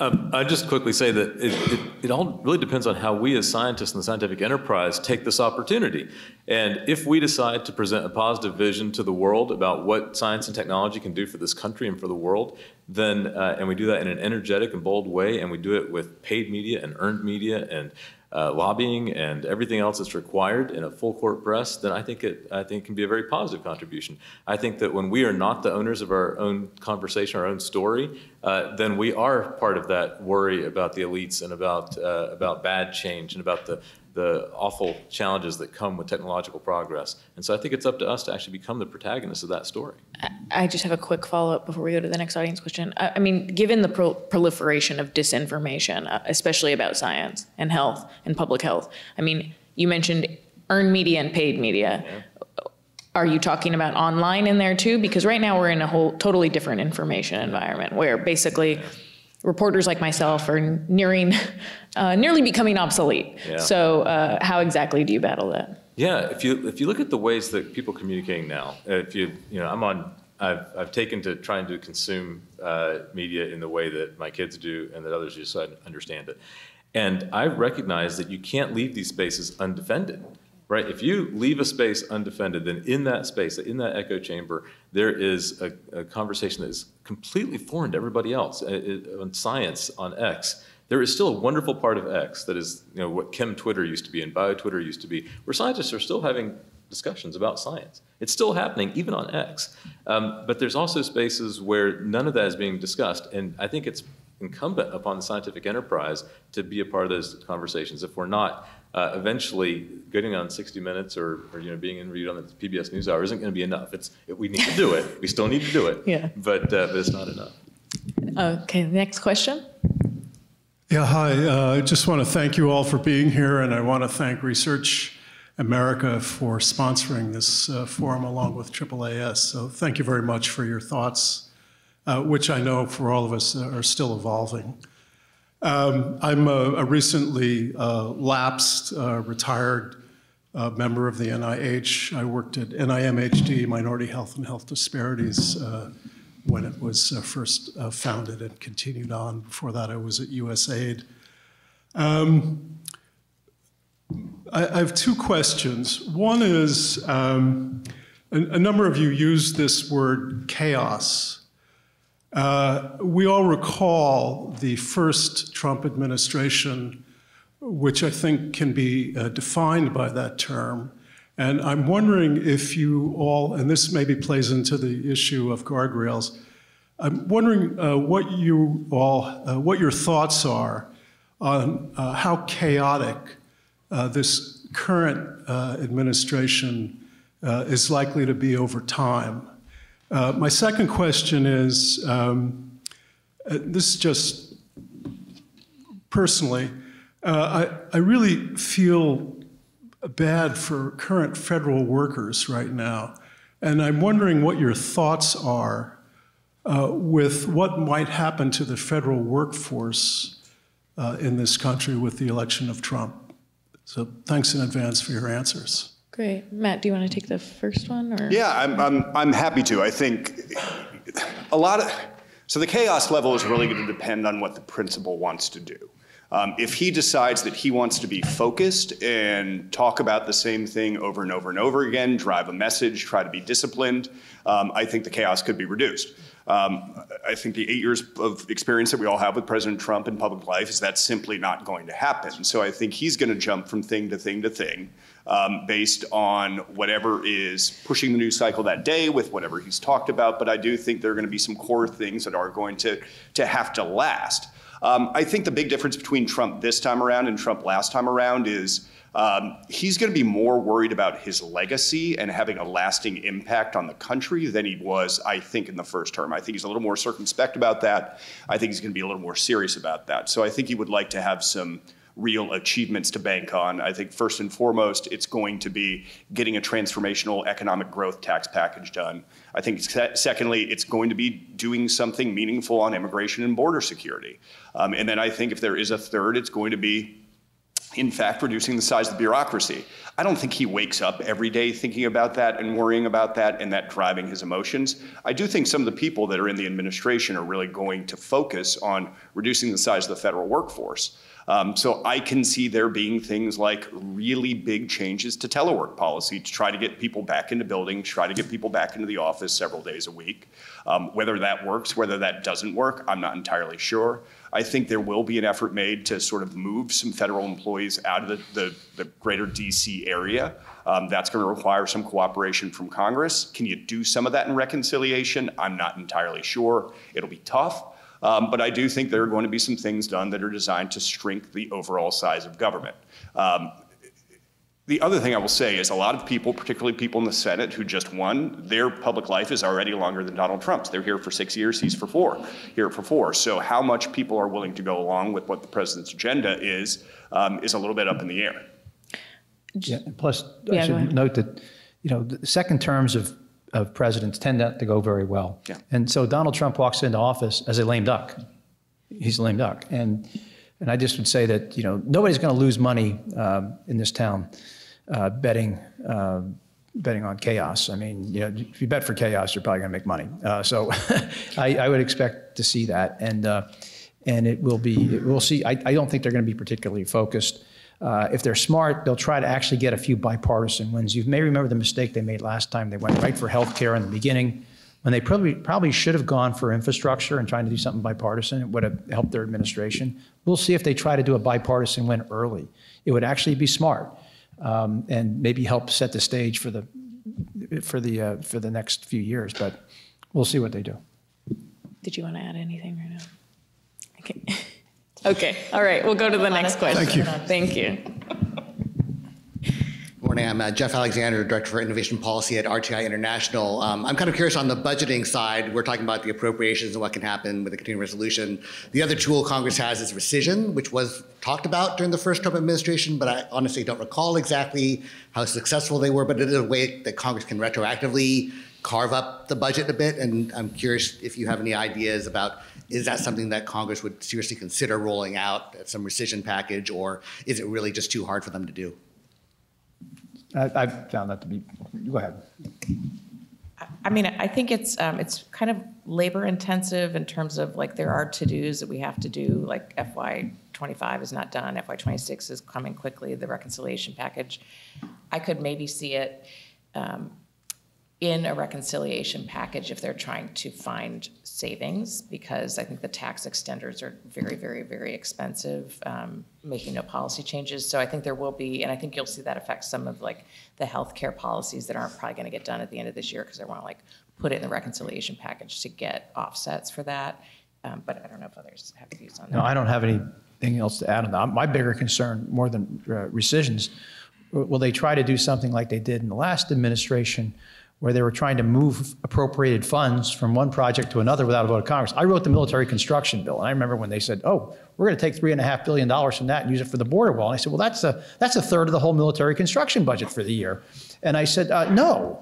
I'd just quickly say that it all really depends on how we as scientists in the scientific enterprise take this opportunity. And if we decide to present a positive vision to the world about what science and technology can do for this country and for the world, then, and we do that in an energetic and bold way, and we do it with paid media and earned media and lobbying and everything else that's required in a full court press, then I think it can be a very positive contribution. I think that when we are not the owners of our own conversation, our own story, then we are part of that worry about the elites and about bad change and about the awful challenges that come with technological progress. And so I think it's up to us to actually become the protagonists of that story. I just have a quick follow-up before we go to the next audience question. I mean, given the proliferation of disinformation, especially about science and health and public health, I mean, you mentioned earned media and paid media. Yeah. Are you talking about online in there too? Because right now we're in a whole totally different information environment where basically reporters like myself are nearly becoming obsolete. Yeah. So how exactly do you battle that? Yeah, if you look at the ways that people are communicating now, I've taken to trying to consume media in the way that my kids do and that others do, so I understand it. And I recognize that you can't leave these spaces undefended. Right? If you leave a space undefended, then in that space, in that echo chamber, there is a conversation that is completely foreign to everybody else. On science, on X, There is still a wonderful part of X that is, what Chem Twitter used to be and Bio Twitter used to be, where scientists are still having discussions about science. It's still happening, even on X. But there's also spaces where none of that is being discussed, and I think it's incumbent upon the scientific enterprise to be a part of those conversations. If we're not, eventually getting on 60 Minutes or being interviewed on the PBS NewsHour isn't going to be enough. We need to do it. We still need to do it. Yeah. But it's not enough. Okay, next question. Yeah, hi. I just want to thank you all for being here, and I want to thank Research America for sponsoring this forum along with AAAS. So thank you very much for your thoughts, which I know for all of us are still evolving. I'm a recently lapsed, retired member of the NIH. I worked at NIMHD, Minority Health and Health Disparities, when it was first founded and continued on. Before that, I was at USAID. I have two questions. One is, a number of you used this word chaos. We all recall the first Trump administration, which I think can be defined by that term. And I'm wondering if you all, and this maybe plays into the issue of guardrails, I'm wondering what your thoughts are on how chaotic this current administration is likely to be over time. My second question is, this is just personally, I really feel bad for current federal workers right now. And I'm wondering what your thoughts are with what might happen to the federal workforce in this country with the election of Trump. So thanks in advance for your answers. Great. Matt, do you want to take the first one? Or? Yeah, I'm happy to. I think so the chaos level is really going to depend on what the principal wants to do. If he decides that he wants to be focused and talk about the same thing over and over and over again, drive a message, try to be disciplined, I think the chaos could be reduced. I think the 8 years of experience that we all have with President Trump in public life is that's simply not going to happen. So I think he's going to jump from thing to thing to thing based on whatever is pushing the news cycle that day with whatever he's talked about. But I do think there are going to be some core things that are going to have to last. I think the big difference between Trump this time around and Trump last time around is he's going to be more worried about his legacy and having a lasting impact on the country than he was, I think, in the first term. I think he's a little more circumspect about that. I think he's going to be a little more serious about that. So I think he would like to have some real achievements to bank on. I think first and foremost, it's going to be getting a transformational economic growth tax package done. I think secondly, it's going to be doing something meaningful on immigration and border security. And then I think if there is a third, it's going to be, in fact, reducing the size of the bureaucracy. I don't think he wakes up every day thinking about that and worrying about that and that driving his emotions. I do think some of the people that are in the administration are really going to focus on reducing the size of the federal workforce. So I can see there being things like really big changes to telework policy to try to get people back into buildings, try to get people back into the office several days a week. Whether that works, whether that doesn't work, I'm not entirely sure. I think there will be an effort made to sort of move some federal employees out of the greater DC area. That's going to require some cooperation from Congress. Can you do some of that in reconciliation? I'm not entirely sure. It'll be tough. But I do think there are going to be some things done that are designed to shrink the overall size of government. The other thing I will say is a lot of people, particularly people in the Senate who just won, their public life is already longer than Donald Trump's. They're here for 6 years, he's for 4, here for 4. So how much people are willing to go along with what the president's agenda is a little bit up in the air. Yeah, plus, I should note that, the second terms of presidents tend not to go very well. Yeah. And so Donald Trump walks into office as a lame duck. He's a lame duck. And I just would say that, nobody's going to lose money in this town betting on chaos. I mean, if you bet for chaos, you're probably going to make money. So I would expect to see that. And it will be, we'll see. I don't think they're going to be particularly focused. If they're smart, they'll try to actually get a few bipartisan wins. You may remember the mistake they made last time. They went right for health care in the beginning. when they probably should have gone for infrastructure and trying to do something bipartisan. It would have helped their administration. We'll see if they try to do a bipartisan win early. It would actually be smart and maybe help set the stage for the next few years. But we'll see what they do. Did you want to add anything right now? Okay. Okay. All right. We'll go to the next question. Thank you. Thank you. Morning, I'm Jeff Alexander, Director for Innovation Policy at RTI International. I'm kind of curious on the budgeting side. We're talking about the appropriations and what can happen with the continuing resolution. The other tool Congress has is rescission, which was talked about during the first Trump administration, but I honestly don't recall exactly how successful they were, but it is a way that Congress can retroactively carve up the budget a bit. And I'm curious if you have any ideas about, is that something that Congress would seriously consider rolling out at some rescission package, or is it really just too hard for them to do? I've found that to be, go ahead. I mean, I think it's kind of labor intensive in terms of like there are to-dos that we have to do, like FY25 is not done, FY26 is coming quickly, the reconciliation package. I could maybe see it in a reconciliation package if they're trying to find savings, because I think the tax extenders are very, very, very expensive, making no policy changes. So I think there will be, and I think you'll see that affect some of like the healthcare policies that aren't probably gonna get done at the end of this year because they wanna like put it in the reconciliation package to get offsets for that. But I don't know if others have views on that. No, I don't have anything else to add on that. My bigger concern, more than rescissions, will they try to do something like they did in the last administration, where they were trying to move appropriated funds from one project to another without a vote of Congress. I wrote the military construction bill, and I remember when they said, oh, we're going to take $3.5 billion from that and use it for the border wall. And I said, well, that's a third of the whole military construction budget for the year. And I said, no,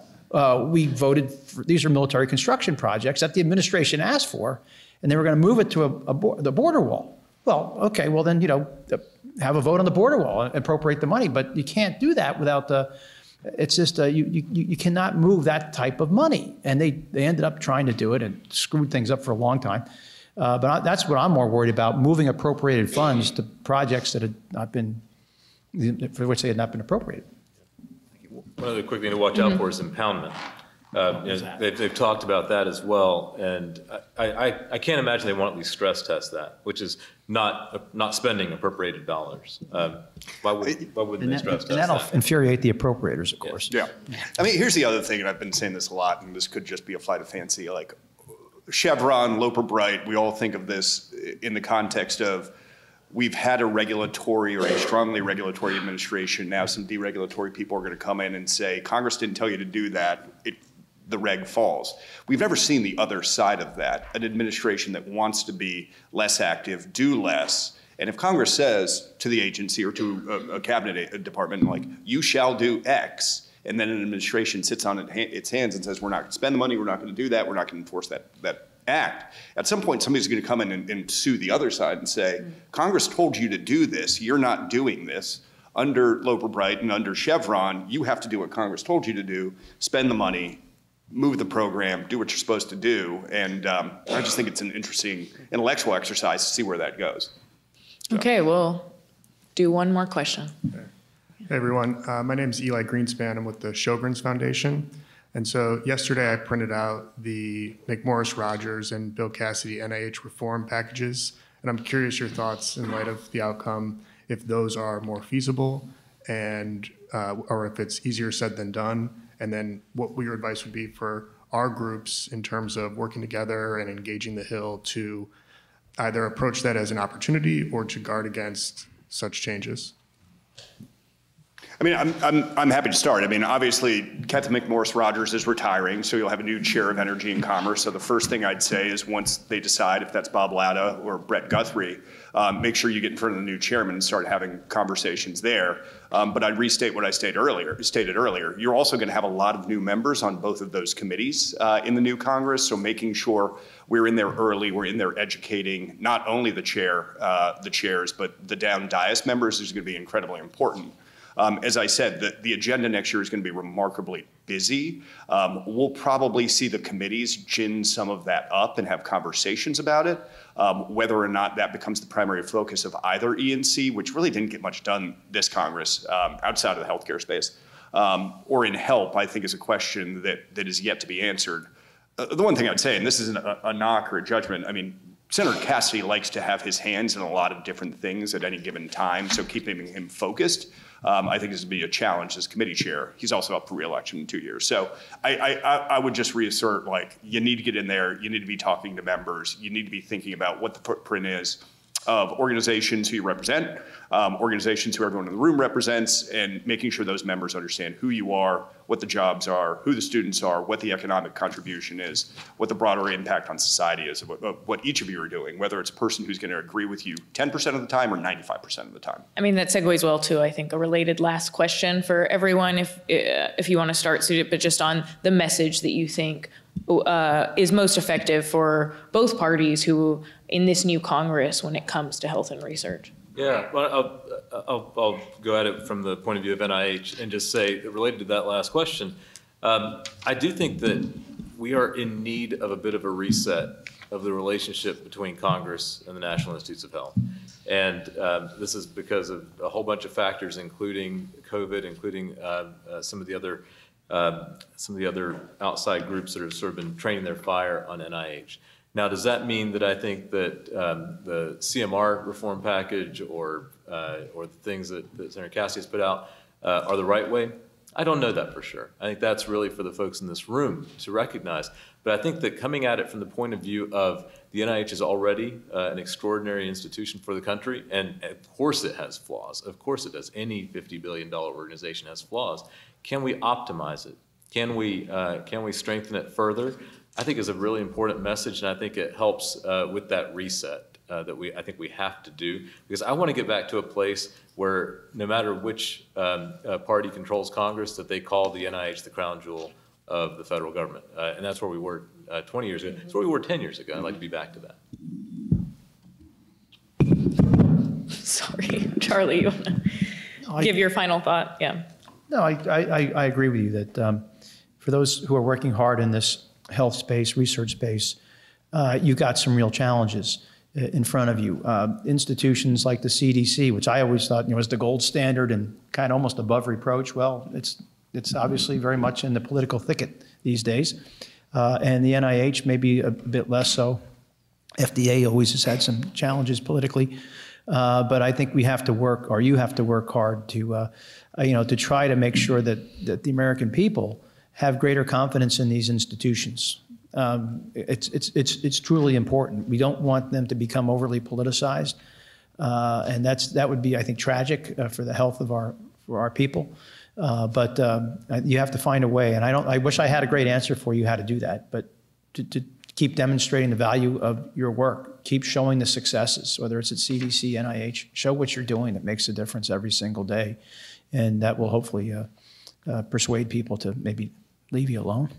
we voted for, these are military construction projects that the administration asked for, and they were going to move it to the border wall. Well, okay, well then, have a vote on the border wall and appropriate the money, but you can't do that without the, it's just, you cannot move that type of money. And they ended up trying to do it and screwed things up for a long time. But that's what I'm more worried about, moving appropriated funds to projects that had not been, for which they had not been appropriated. One other quick thing to watch out for is impoundment. They've talked about that as well, and I can't imagine they won't at least stress test that, which is not spending appropriated dollars. Why wouldn't they stress test that? And that'll infuriate the appropriators, of course. Yeah. I mean, here's the other thing, and I've been saying this a lot, and this could just be a flight of fancy, like Chevron, Loper Bright, we all think of this in the context of we've had a regulatory or a strongly regulatory administration. Now some deregulatory people are going to come in and say, Congress didn't tell you to do that. The reg falls. We've never seen the other side of that, an administration that wants to be less active, do less. And if Congress says to the agency or to a cabinet department, like, you shall do X, and then an administration sits on its hands and says, we're not going to spend the money, we're not going to do that, we're not going to enforce that act. At some point, somebody's going to come in and sue the other side and say, Congress told you to do this, you're not doing this. Under Loper Bright and under Chevron, you have to do what Congress told you to do, spend the money, move the program, do what you're supposed to do. And I just think it's an interesting intellectual exercise to see where that goes. So. Okay, we'll do one more question. Hey everyone, my name is Eli Greenspan. I'm with the Sjogren's Foundation. And so yesterday I printed out the McMorris-Rogers and Bill Cassidy NIH reform packages. And I'm curious your thoughts in light of the outcome, if those are more feasible and or if it's easier said than done. And then what your advice would be for our groups in terms of working together and engaging the Hill to either approach that as an opportunity or to guard against such changes? I mean, I'm happy to start. I mean, obviously, Kathy McMorris-Rogers is retiring, so you'll have a new chair of energy and commerce. So the first thing I'd say is once they decide if that's Bob Latta or Brett Guthrie, make sure you get in front of the new chairman and start having conversations there. But I'd restate what I stated earlier. You're also going to have a lot of new members on both of those committees in the new Congress. So making sure we're in there early, we're in there educating not only the chairs, but the down dais members is going to be incredibly important. As I said, the agenda next year is going to be remarkably busy. We'll probably see the committees gin some of that up and have conversations about it. Whether or not that becomes the primary focus of either E&C, which really didn't get much done this Congress outside of the healthcare space, or in HELP, I think is a question that is yet to be answered. the one thing I'd say, and this isn't a knock or a judgment, I mean, Senator Cassidy likes to have his hands in a lot of different things at any given time, so keeping him focused, I think this would be a challenge as committee chair. He's also up for re-election in 2 years. So I would just reassert, like, you need to get in there, you need to be talking to members, you need to be thinking about what the footprint is of organizations who you represent, organizations who everyone in the room represents, and making sure those members understand who you are, what the jobs are, who the students are, what the economic contribution is, what the broader impact on society is, what each of you are doing, whether it's a person who's going to agree with you 10% of the time or 95% of the time. I mean, that segues well to, I think, a related last question for everyone, if you want to start, Sudip, but just on the message that you think is most effective for both parties who in this new Congress when it comes to health and research. Yeah, well, I'll go at it from the point of view of NIH and just say, related to that last question, I do think that we are in need of a bit of a reset of the relationship between Congress and the National Institutes of Health. And this is because of a whole bunch of factors, including COVID, including some of the other outside groups that have sort of been training their fire on NIH. Now, does that mean that I think that the CMR reform package or the things that Senator Cassidy has put out are the right way? I don't know that for sure. I think that's really for the folks in this room to recognize. But I think that coming at it from the point of view of the NIH is already an extraordinary institution for the country, and of course it has flaws. Of course it does. Any $50 billion organization has flaws. Can we optimize it? Can we strengthen it further? I think is a really important message, and I think it helps with that reset that I think we have to do, because I want to get back to a place where no matter which party controls Congress, that they call the NIH the crown jewel of the federal government. And that's where we were 20 years ago. That's where we were 10 years ago. I'd like to be back to that. Sorry, Charlie, you want to give your final thought? Yeah. No, I agree with you that for those who are working hard in this health space, research space, you've got some real challenges in front of you. Institutions like the CDC, which I always thought was the gold standard and kind of almost above reproach. Well, it's obviously very much in the political thicket these days. And the NIH maybe a bit less so. FDA always has had some challenges politically. But I think we have to work, or you have to work hard to, to try to make sure that the American people have greater confidence in these institutions. It's truly important. We don't want them to become overly politicized, and that would be, I think, tragic for the health of our people. But you have to find a way, and I wish I had a great answer for you how to do that. But to keep demonstrating the value of your work, keep showing the successes, whether it's at CDC, NIH, show what you're doing that makes a difference every single day, and that will hopefully persuade people to maybe leave you alone.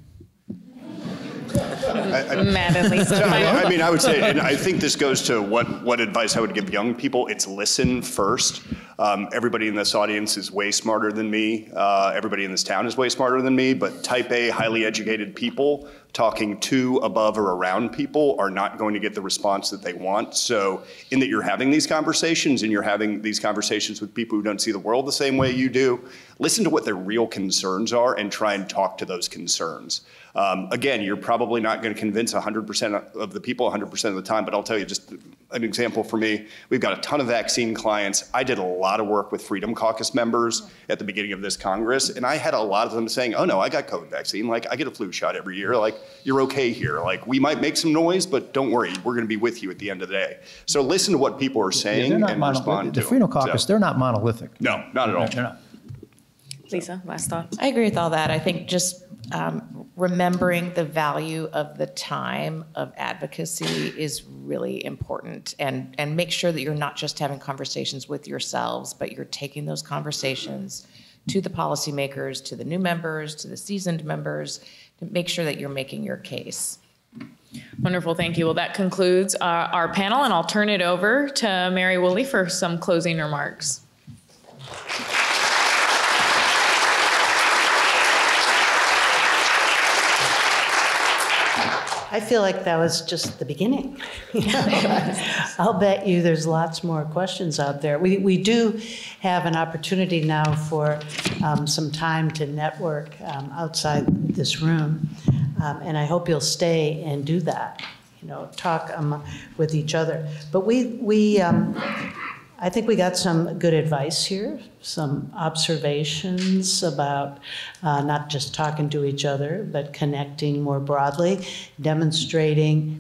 Matt and Lisa. I mean, I would say, and I think this goes to what advice I would give young people. It's listen first. Everybody in this audience is way smarter than me. Everybody in this town is way smarter than me, but type A, highly educated people talking to, above, or around people are not going to get the response that they want. So in that you're having these conversations, and you're having these conversations with people who don't see the world the same way you do, listen to what their real concerns are and try and talk to those concerns. Again, you're probably not going to convince 100% of the people 100% of the time, but I'll tell you just an example for me. We've got a ton of vaccine clients. I did a lot of work with Freedom Caucus members at the beginning of this Congress, and I had a lot of them saying, oh no, I got COVID vaccine. Like, I get a flu shot every year. Like, you're okay here. Like, we might make some noise, but don't worry, we're going to be with you at the end of the day. So listen to what people are saying and respond to the Freedom Caucus, they're not monolithic. No, not at all. They're not. Lisa, last thoughts? I agree with all that. I think just remembering the value of the time of advocacy is really important, and make sure that you're not just having conversations with yourselves, but you're taking those conversations to the policymakers, to the new members, to the seasoned members, to make sure that you're making your case. Wonderful, thank you. Well, that concludes our panel, and I'll turn it over to Mary Woolley for some closing remarks. I feel like that was just the beginning. I'll bet you there's lots more questions out there. We do have an opportunity now for some time to network outside this room. And I hope you'll stay and do that, talk with each other. But I think we got some good advice here, some observations about not just talking to each other, but connecting more broadly,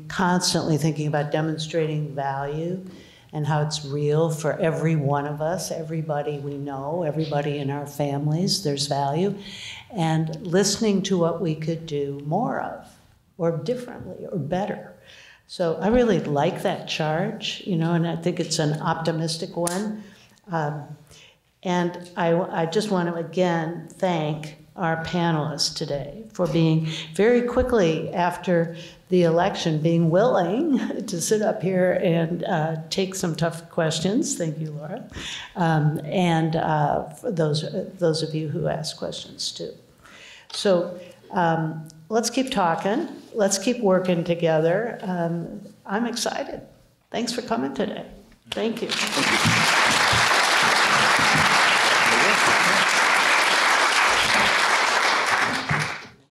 constantly thinking about demonstrating value and how it's real for every one of us, everybody we know, everybody in our families, there's value, and listening to what we could do more of, or differently, or better. So I really like that charge, and I think it's an optimistic one. And I just want to again thank our panelists today for being very quickly after the election, being willing to sit up here and take some tough questions. Thank you, Laura. And for those of you who asked questions too. So let's keep talking. Let's keep working together. I'm excited. Thanks for coming today. Thank you.